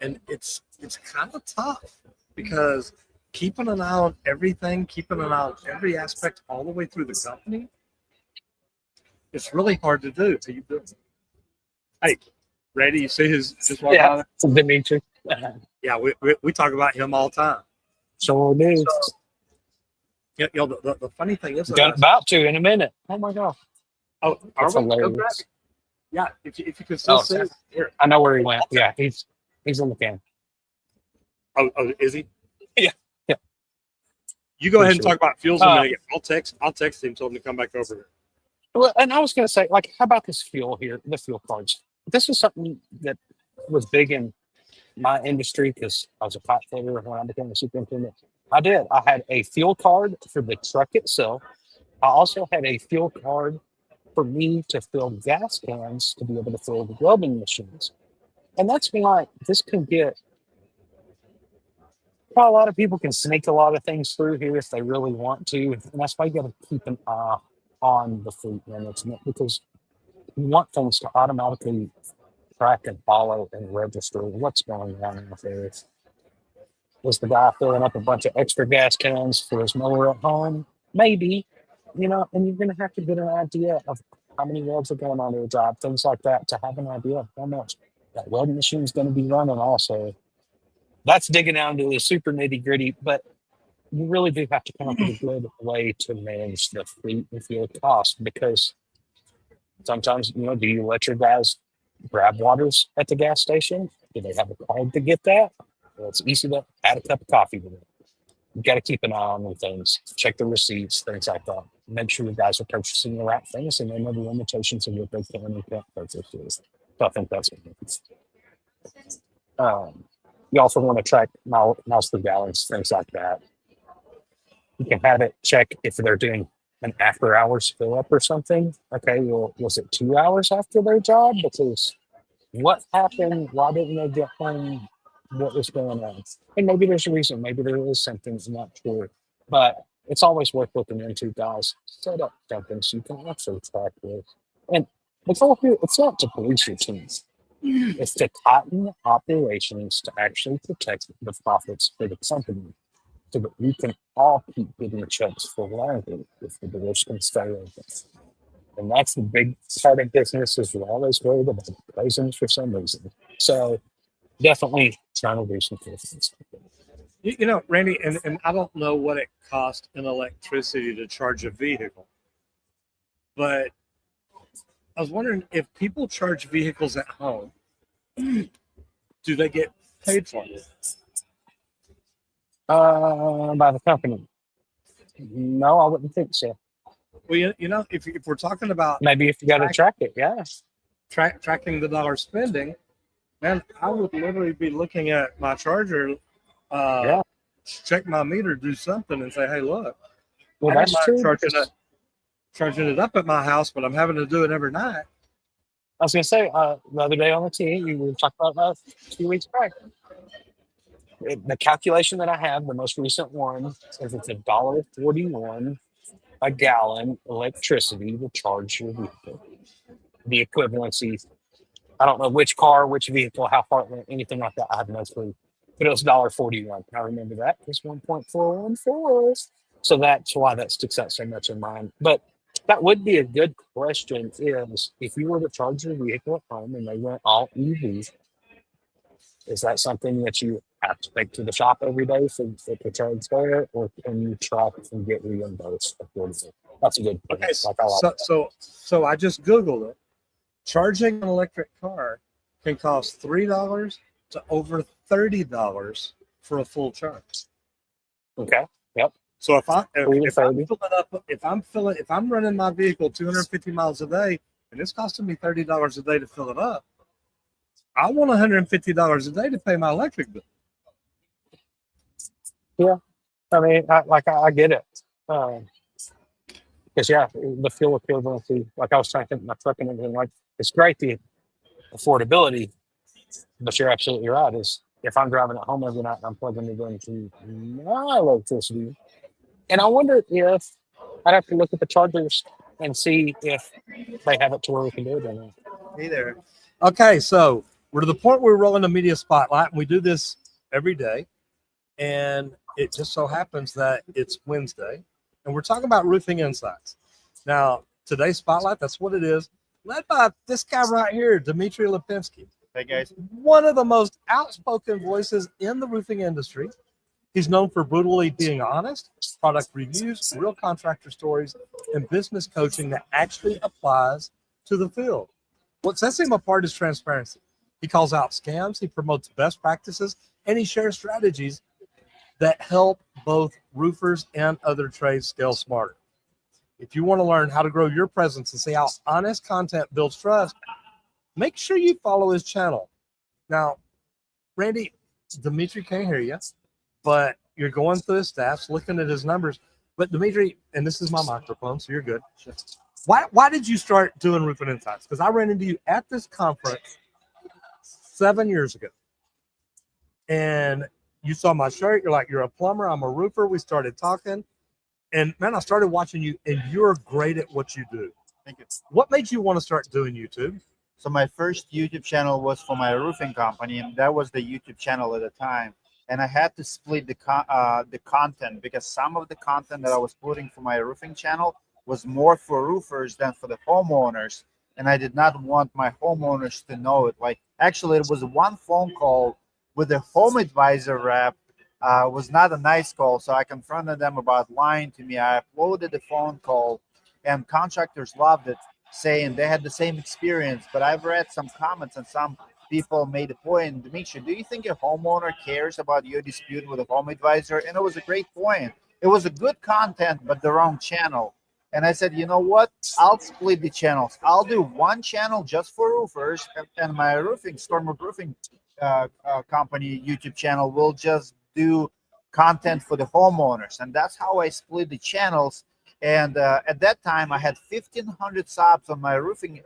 And it's kind of tough because keeping an eye on everything, keeping an eye on every aspect all the way through the company, it's really hard to do. How you doing? Hey, Randy, you see his walk Yeah, by? Dimitri. Yeah, we talk about him all the time. So it is. So, the funny thing is, About to in a minute. Oh my god, oh, are that's we? Oh, great. hilarious. Yeah, if you can still Oh, see here. I know where he went. Yeah, he's in the can. Oh, is he? Yeah, yeah. You go For ahead and sure. talk about fuels in a minute. I'll text him, tell him to come back over here. Well, and I was going to say, like, how about this fuel here? The fuel cards. This is something that was big in my industry because I was a pipe fitter when I became a superintendent. I had a fuel card for the truck itself. I also had a fuel card for me to fill gas cans to be able to fill the welding machines. And that's why this can get, well, a lot of people can sneak a lot of things through here if they really want to. And that's why you got to keep an eye on the fleet management because you want things to automatically track and follow and register what's going on out there. Was the guy filling up a bunch of extra gas cans for his mower at home? Maybe, and you're going to have to get an idea of how many welds are going on to a job, things like that, to have an idea of how much that welding machine is going to be running also. That's digging down to the super nitty gritty, but you really do have to come up with a good way to manage the fleet and fuel cost because sometimes, do you let your guys grab waters at the gas station? Do they have a card to get that? Well, it's easy to add a cup of coffee with it. You got to keep an eye on the things, check the receipts, things like that. Make sure you guys are purchasing the right things and they know the limitations of what they can and can't purchase. So I think that's what it is. You also want to track miles per gallons, things like that. You can have it check if they're doing an after hours fill up or something. Okay, well, was it 2 hours after their job? Because what happened? Why didn't they get home? What was going on? And maybe there's a reason. Maybe there is something. I'm not sure. But it's always worth looking into, guys. Set up something so you can actually track this. And it's all here. It's not to police your teams. It's to tighten operations to actually protect the profits for the company so that we can all keep getting checks for longer if the doors can stay open. And that's the big part of business is we're always worried about closing for some reason. So definitely trying to do some things. Randy, and I don't know what it costs in electricity to charge a vehicle, but I was wondering if people charge vehicles at home, do they get paid for it? By the company. No, I wouldn't think so. Well, if we're talking about maybe if you got to track it, yeah. Tracking the dollar spending, man, I would literally be looking at my charger, check my meter, do something, and say, "Hey, look, well, I that's true. Charging it up at my house, but I'm having to do it every night." I was gonna say the other day on the team, we were talking about that a few weeks back. The calculation that I have, the most recent one, says it's $1.41 a gallon electricity to charge your vehicle. The equivalency, I don't know which car, which vehicle, how far, anything like that. I have no clue. But it was $1.41. I remember that. It's 1.414. So that's why that sticks out so much in mind. But that would be a good question is if you were to charge your vehicle at home and they went all EV, is that something that you have to take to the shop every day for the charge there, or can you track and get reimbursed accordingly? That's a good point. Okay, so I just Googled it. Charging an electric car can cost $3 to over $30 for a full charge. Okay. Yep. So if I'm running my vehicle 250 miles a day and it's costing me $30 a day to fill it up, I want $150 a day to pay my electric bill. Yeah, I mean, I get it. Because the fuel equivalency, like I was trying to think of my truck and everything, like it's great the affordability, but you're absolutely right. Is if I'm driving at home every night and I'm plugging it into my electricity, and I wonder if I'd have to look at the chargers and see if they have it to where we can do it or not. Hey there. Okay, so we're to the point where we're rolling the media spotlight, and we do this every day. And it just so happens that it's Wednesday, and we're talking about roofing insights. Now, today's spotlight. That's what it is. Led by this guy right here, Dmitry Lipinski. Hey guys. One of the most outspoken voices in the roofing industry. He's known for brutally being honest, product reviews, real contractor stories, and business coaching that actually applies to the field. What sets him apart is transparency. He calls out scams, he promotes best practices, and he shares strategies that help both roofers and other trades scale smarter. If you want to learn how to grow your presence and see how honest content builds trust, make sure you follow his channel. Now, Randy, Dimitri can't hear you, but you're going through his stats, looking at his numbers. But Dimitri, and this is my microphone, so you're good. Why did you start doing Roofing Insights? Because I ran into you at this conference 7 years ago. And you saw my shirt. You're like, you're a plumber. I'm a roofer. We started talking. And, man, I started watching you, and you're great at what you do. Thank you. What made you want to start doing YouTube? So my first YouTube channel was for my roofing company, and that was the YouTube channel at the time. And I had to split the content because some of the content that I was putting for my roofing channel was more for roofers than for the homeowners. And I did not want my homeowners to know it. Like, actually, it was one phone call with the home advisor rep. Was not a nice call, so I confronted them about lying to me. I uploaded the phone call, and contractors loved it, saying they had the same experience. But I've read some comments, and some people made a point. Dimitri, do you think a homeowner cares about your dispute with a home advisor? And it was a great point. It was a good content, but the wrong channel. And I said, you know what? I'll split the channels. I'll do one channel just for roofers, and my roofing, Stormwood Roofing company YouTube channel will just do content for the homeowners. And that's how I split the channels. And at that time, I had 1,500 subs on my roofing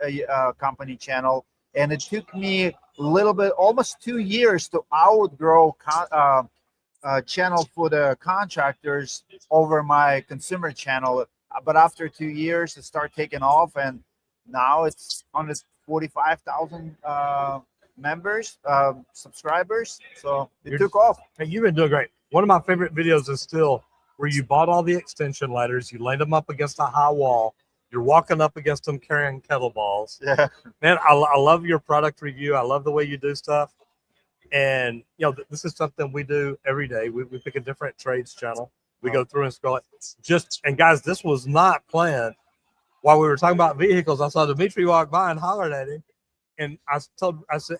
company channel. And it took me a little bit, almost 2 years to outgrow channel for the contractors over my consumer channel. But after 2 years, it started taking off. And now it's 145,000 members, subscribers. So it took off. Hey, you've been doing great. One of my favorite videos is still where you bought all the extension ladders, you laid them up against a high wall, you're walking up against them carrying kettlebells. Yeah, man, I love your product review. I love the way you do stuff. And this is something we do every day. We pick a different trades channel. We go through and scroll it. And guys, this was not planned. While we were talking about vehicles, I saw Dimitri walk by and hollered at him. And I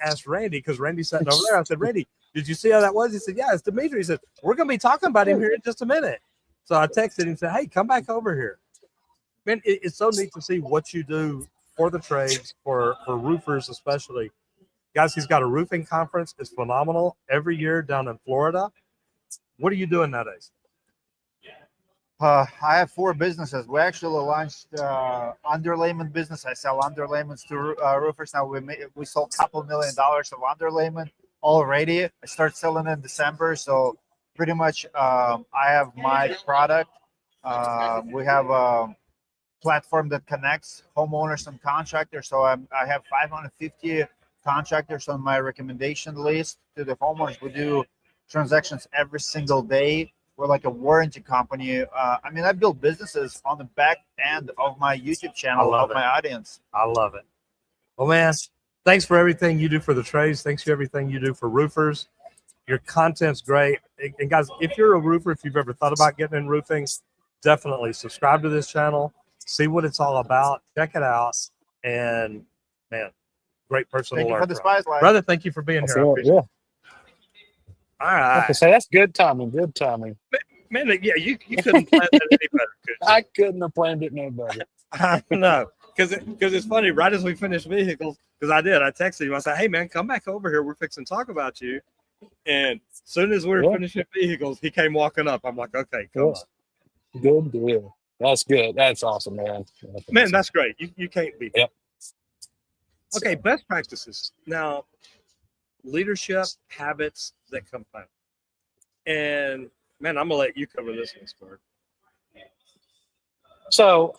asked Randy, because Randy's sitting over there. I said, Randy, did you see how that was? He said, yeah, it's Dimitri. He said, we're going to be talking about him here in just a minute. So I texted him and said, hey, come back over here. Man, it's so neat to see what you do for the trades, for roofers especially. Guys, he's got a roofing conference. It's phenomenal every year down in Florida. What are you doing nowadays? I have 4 businesses. We actually launched underlayment business. I sell underlayments to roofers. Now we sold a couple $1 million of underlayment already. I start selling in December. So pretty much I have my product. We have a platform that connects homeowners and contractors. So I have 550 contractors on my recommendation list to the homeowners. We do transactions every single day. We're like a warranty company. I build businesses on the back end of my YouTube channel, of my audience. I love it. Well, man, thanks for everything you do for the trades. Thanks for everything you do for roofers. Your content's great. And guys, if you're a roofer, if you've ever thought about getting in roofing, definitely subscribe to this channel. See what it's all about. Check it out. And, man, great person Thank to you learn for the from. spotlight. Brother, thank you for being here. I appreciate it. All right. So that's good timing. Good timing. Man, yeah, you couldn't plan that any better, could you? I couldn't have planned it no better. I know, because it's funny. Right as we finished vehicles, because I texted him. I said, "Hey, man, come back over here. We're fixing to talk about you." And as soon as we were finishing vehicles, he came walking up. I'm like, "Okay, come on." Good deal. That's good. That's awesome, man. Man, that's great. You can't beat. Yep. Okay, best practices. Now, leadership habits that compound. And man, I'm gonna let you cover this one, Stuart. So,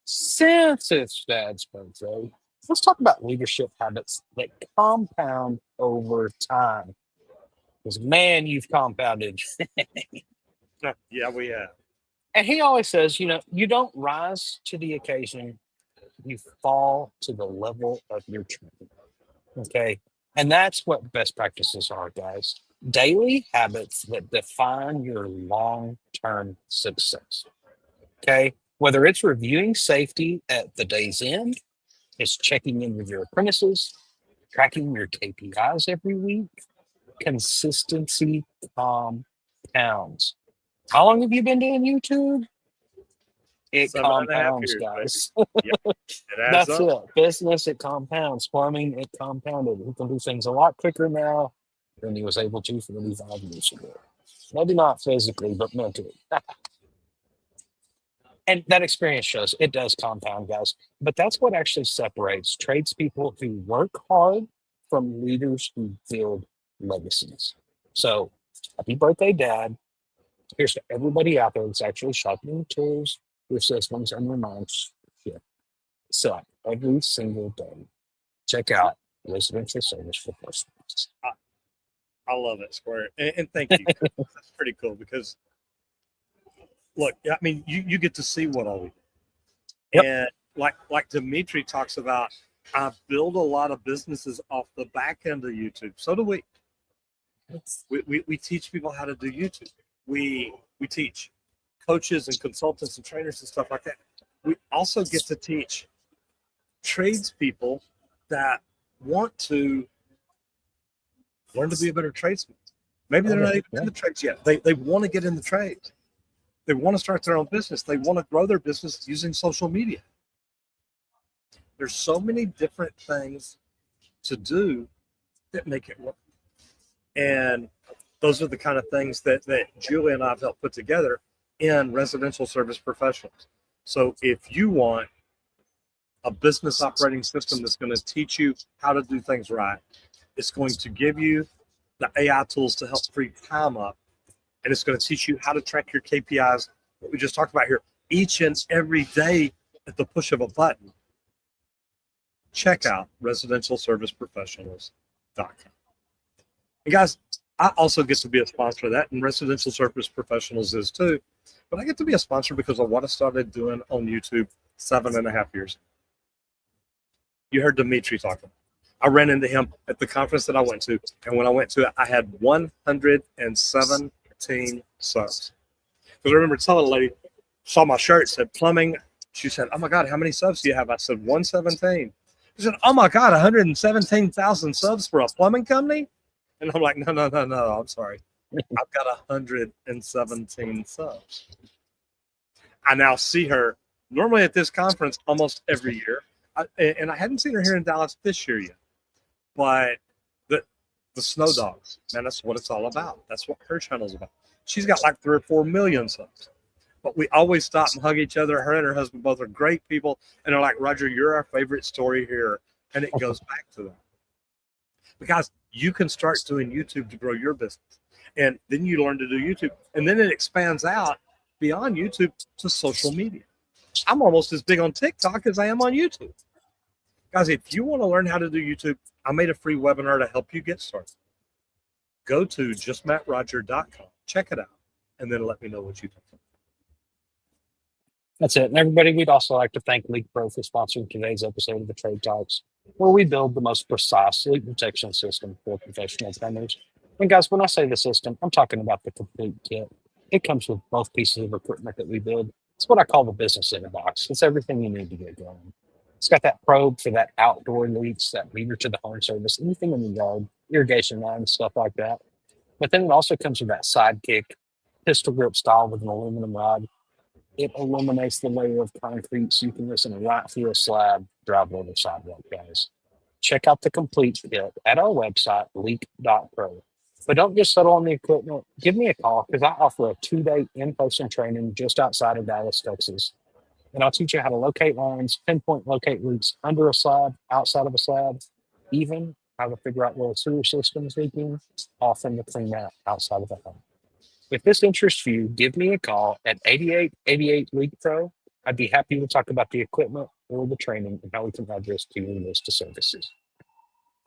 since it's Dad's birthday, let's talk about leadership habits that compound over time. Because man, you've compounded. Yeah, we have. And he always says, you don't rise to the occasion, you fall to the level of your training. Okay. And that's what best practices are, guys. Daily habits that define your long term success. Okay. Whether it's reviewing safety at the day's end, it's checking in with your apprentices, tracking your KPIs every week, consistency compounds. How long have you been doing YouTube? It 7.5 compounds, years, baby. guys. Yep, it adds That's up. it. Business, it compounds. Plumbing, it compounded. He can do things a lot quicker now than he was able to 35 years ago. Maybe not physically, but mentally. And that experience shows it does compound, guys. But that's what actually separates tradespeople who work hard from leaders who build legacies. So, happy birthday, Dad. Here's to everybody out there that's actually sharpening tools, your systems, and your minds. So, every single day, check out residential service professionals. I love it, Square, and thank you. That's pretty cool because look, I mean, you get to see what all we do. Yep. And like Dimitri talks about, I build a lot of businesses off the back end of YouTube. So do we. We teach people how to do YouTube. We teach coaches and consultants and trainers and stuff like that. We also get to teach tradespeople that want to learn to be a better tradesman. Maybe they're not even in the trades yet. They want to get in the trades. They want to start their own business. They want to grow their business using social media. There's so many different things to do that make it work. And those are the kind of things that Julie and I have helped put together in Residential Service Professionals. So if you want a business operating system that's going to teach you how to do things right, it's going to give you the AI tools to help free time up, and it's going to teach you how to track your KPIs, what we just talked about here, each and every day at the push of a button. Check out residentialserviceprofessionals.com. And guys, I also get to be a sponsor of that, and Residential Service Professionals is too. But I get to be a sponsor because of what I started doing on YouTube 7.5 years ago. You heard Dimitri talking. I ran into him at the conference that I went to, and when I went to it, I had 117 subs. Because I remember telling a lady, saw my shirt, said plumbing. She said, "Oh my God, how many subs do you have?" I said, 117. She said, "Oh my God, 117,000 subs for a plumbing company?" And I'm like, no, I'm sorry. I've got 117 subs. I now see her normally at this conference almost every year. And I hadn't seen her here in Dallas this year yet. But the Snow Dogs, man, that's what it's all about. That's what her channel's about. She's got like 3 or 4 million subs. But we always stop and hug each other. Her and her husband both are great people. And they're like, "Roger, you're our favorite story here." And it goes back to them. Because you can start doing YouTube to grow your business. And then you learn to do YouTube. And then it expands out beyond YouTube to social media. I'm almost as big on TikTok as I am on YouTube. Guys, if you want to learn how to do YouTube, I made a free webinar to help you get started. Go to justmattroger.com, check it out, and then let me know what you think. That's it. And everybody, we'd also like to thank LeakPro for sponsoring today's episode of the Trade Talks, where we build the most precise leak detection system for professional plumbers. And guys, when I say the system, I'm talking about the complete kit. It comes with both pieces of equipment that we build. It's what I call the business in a box. It's everything you need to get going. It's got that probe for that outdoor leaks, that meter to the home service, anything in the yard, irrigation lines, stuff like that. But then it also comes with that sidekick, pistol grip style with an aluminum rod. It eliminates the layer of concrete so you can listen right through a slab, drive over the sidewalk, guys. Check out the complete kit at our website, leak.pro. But don't just settle on the equipment. Give me a call because I offer a 2-day in-person training just outside of Dallas, Texas. And I'll teach you how to locate lines, pinpoint locate leaks under a slab, outside of a slab, even how to figure out where a sewer system is leaking, often to clean that outside of the home. If this interests you, give me a call at 8888 LeakPro. I'd be happy to talk about the equipment or the training and how we can address to your list of services.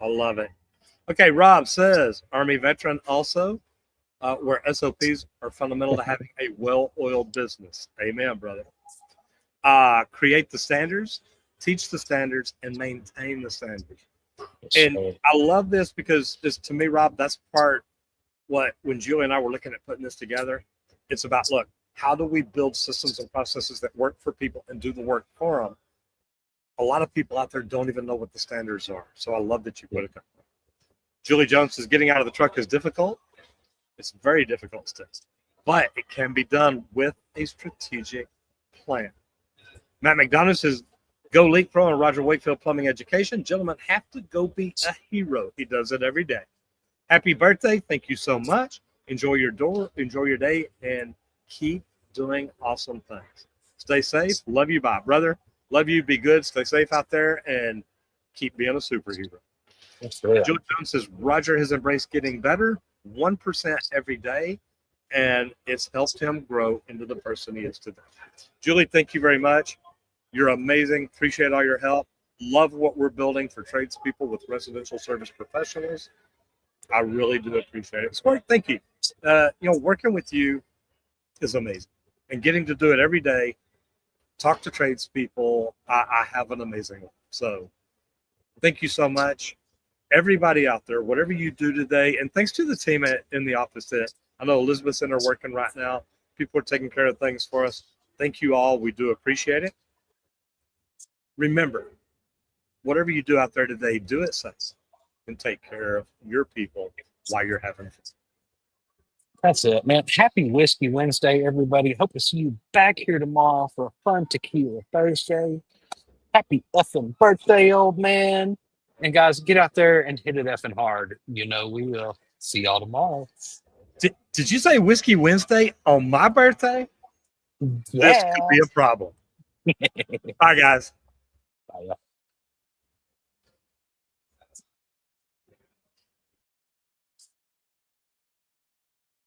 I love it. Okay, Rob says, Army veteran also. where SOPs are fundamental to having a well-oiled business. Amen, brother. Create the standards, teach the standards, and maintain the standards. And I love this because this, to me, Rob, that's part what when Julie and I were looking at putting this together, it's about, look, how do we build systems and processes that work for people and do the work for them? A lot of people out there don't even know what the standards are. So I love that you put it. Julie Jones says getting out of the truck is difficult. It's very difficult still, but it can be done with a strategic plan. Matt McDonough says, go LeakPro and Roger Wakefield Plumbing Education. Gentlemen have to go be a hero. He does it every day. Happy birthday. Thank you so much. Enjoy your day, and keep doing awesome things. Stay safe. Love you. Bye, brother. Love you. Be good. Stay safe out there and keep being a superhero. Joe Jones says Roger has embraced getting better 1% every day, and it's helped him grow into the person he is today. Julie, thank you very much. You're amazing. Appreciate all your help. Love what we're building for tradespeople with residential service professionals. I really do appreciate it. Spark, thank you. Working with you is amazing, and getting to do it every day, talk to tradespeople. I have an amazing life. So thank you so much. Everybody out there, whatever you do today, and thanks to the team in the office that I know Elizabeth's in there working right now. People are taking care of things for us. Thank you all. We do appreciate it. Remember, whatever you do out there today, do it safe and take care of your people while you're having fun. That's it, man. Happy Whiskey Wednesday, everybody. Hope to see you back here tomorrow for a fun Tequila Thursday. Happy effing birthday, old man. And guys, get out there and hit it effing hard. We will. See y'all tomorrow. Did you say Whiskey Wednesday on my birthday? Yeah. This could be a problem. Bye, guys. Bye.